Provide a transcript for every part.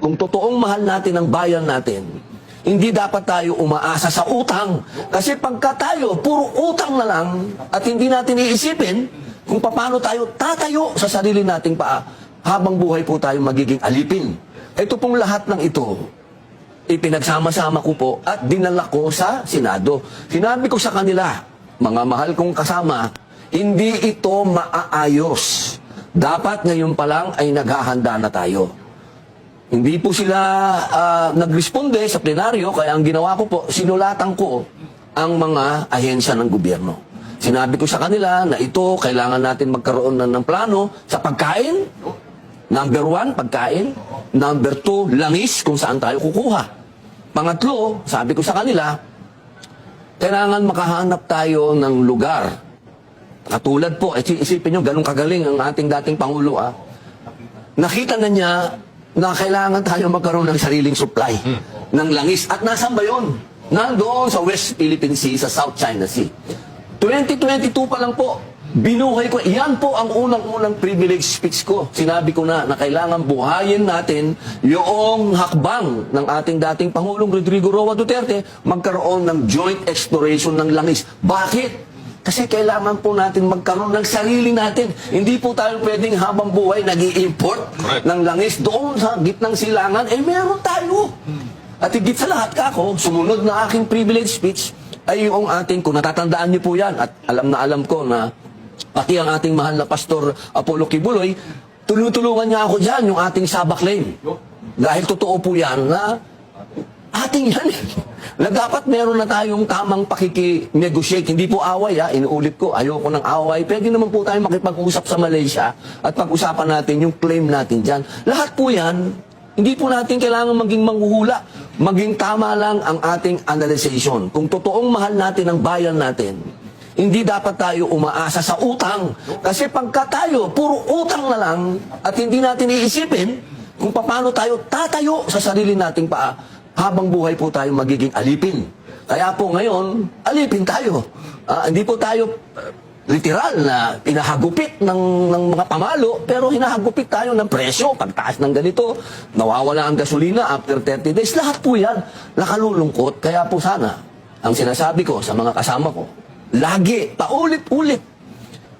Kung totoong mahal natin ang bayan natin, hindi dapat tayo umaasa sa utang. Kasi pagka tayo, puro utang na lang at hindi natin iisipin kung paano tayo tatayo sa sarili nating paa, habang buhay po tayo magiging alipin. Ito pong lahat ng ito, ipinagsama-sama ko po at dinala ko sa Senado. Sinabi ko sa kanila, mga mahal kong kasama, hindi ito maaayos. Dapat ngayon pa lang ay naghahanda na tayo. Hindi po sila nagresponde sa plenaryo, kaya ang ginawa ko po, sinulatan ko ang mga ahensya ng gobyerno. Sinabi ko sa kanila na ito, kailangan natin magkaroon ng plano sa pagkain. Number 1, pagkain. Number 2, langis, kung saan tayo kukuha. Pangatlo, sabi ko sa kanila, kailangan makahanap tayo ng lugar. Katulad po, isipin nyo, ganun kagaling ang ating dating Pangulo. Nakita na niya na kailangan tayo magkaroon ng sariling supply ng langis. At nasaan ba yun? Nandoon sa West Philippine Sea, sa South China Sea. 2022 pa lang po, binuhay ko. Yan po ang unang-unang privilege speech ko. Sinabi ko na kailangan buhayin natin yung hakbang ng ating dating Pangulong Rodrigo Roa Duterte magkaroon ng joint exploration ng langis. Bakit? Kasi kailangan po natin magkaroon ng sarili natin. Hindi po tayo pwedeng habang buhay nag-i-import ng langis doon sa gitnang silangan. Meron tayo. At higit sa lahat kako, sumunod na aking privilege speech ay yung ating, kung natatandaan niyo po yan, at alam ko na pati ang ating mahal na Pastor Apollo Kibuloy, tulungan niya ako dyan, yung ating Sabak Lane. Dahil totoo po yan na ating yan na dapat meron na tayong tamang pakiki-negotiate. Hindi po away, inuulit ko, ayoko ng away. Pwede naman po tayo makipag-usap sa Malaysia at pag-usapan natin yung claim natin dyan. Lahat po yan, hindi po natin kailangan maging manghuhula. Maging tama lang ang ating analyzation. Kung totoong mahal natin ang bayan natin, hindi dapat tayo umaasa sa utang. Kasi pagka tayo, puro utang na lang at hindi natin iisipin kung paano tayo tatayo sa sarili nating paa, habang buhay po tayo magiging alipin. Kaya po ngayon, alipin tayo. Hindi po tayo literal na hinahagupit ng mga pamalo, pero hinahagupit tayo ng presyo. Pagtaas ng ganito, nawawala ang gasolina after 30 days. Lahat po yan nakalulungkot. Kaya po sana, ang sinasabi ko sa mga kasama ko, lagi, paulit-ulit,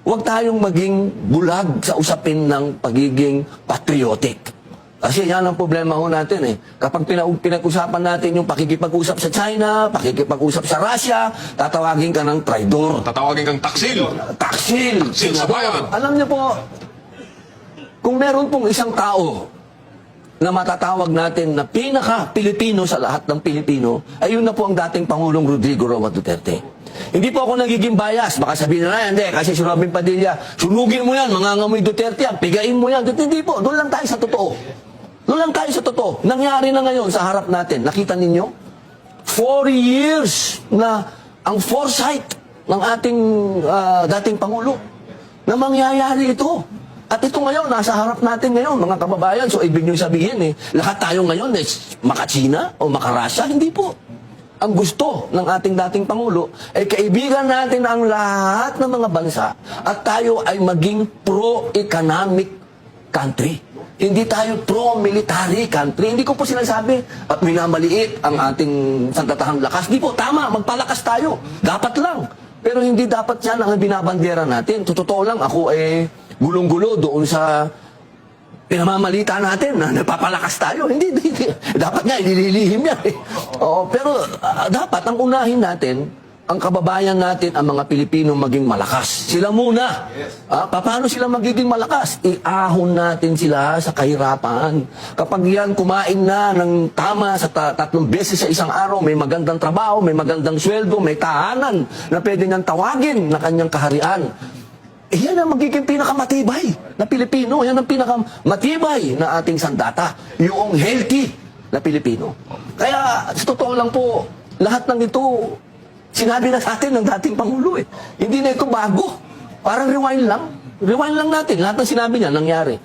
huwag tayong maging bulag sa usapin ng pagiging patriotic. Kasi yan ang problema ho natin Kapag pinag-usapan natin yung pakikipag-usap sa China, pakikipag-usap sa Russia, tatawagin ka ng traidor. Tatawagin kang taksil. Taksil sa bayan. Alam niyo po, kung meron pong isang tao na matatawag natin na pinaka-Pilipino sa lahat ng Pilipino, ay yun na po ang dating Pangulong Rodrigo Roa Duterte. Hindi po ako nagiging bias. Baka sabihin na hindi, kasi si Robin Padilla, sunugin mo yan, mangangamoy Duterte yan, pigain mo yan. Hindi po, doon lang tayo sa totoo. Doon lang tayo sa totoo. Nangyari na ngayon sa harap natin. Nakita ninyo? 4 years na ang foresight ng ating dating Pangulo na mangyayari ito. At ito ngayon, nasa harap natin ngayon, mga kababayan. So, ibig nyo sabihin lahat tayo ngayon maka-China o maka-Russia? Hindi po. Ang gusto ng ating dating Pangulo ay kaibigan natin ang lahat ng mga bansa at tayo ay maging pro-economic country. Hindi tayo pro-military country. Hindi ko po sinasabi at minamaliit ang ating sandatahang lakas. Hindi po, tama, magpalakas tayo. Dapat lang. Pero hindi dapat yan ang binabandera natin. Totoo lang, ako gulong-gulo doon sa pinamamalita natin na napapalakas tayo. Hindi. Dapat nga, inililihim yan pero dapat ang unahin natin, ang kababayan natin, ang mga Pilipino maging malakas. Sila muna. Paano sila magiging malakas? Iahon natin sila sa kahirapan. Kapag yan kumain na ng tama sa 3 beses sa isang araw, may magandang trabaho, may magandang sweldo, may tahanan na pwede niyang tawagin na kanyang kaharian. Yan ang magiging pinakamatibay na Pilipino. Yan ang pinakamatibay na ating sandata. Yung healthy na Pilipino. Kaya, sa totoo lang po, lahat ng ito, sinabi na sa atin ng dating Pangulo Hindi na ito bago. Parang rewind lang. Rewind lang natin. Lahat ng sinabi niya, nangyari.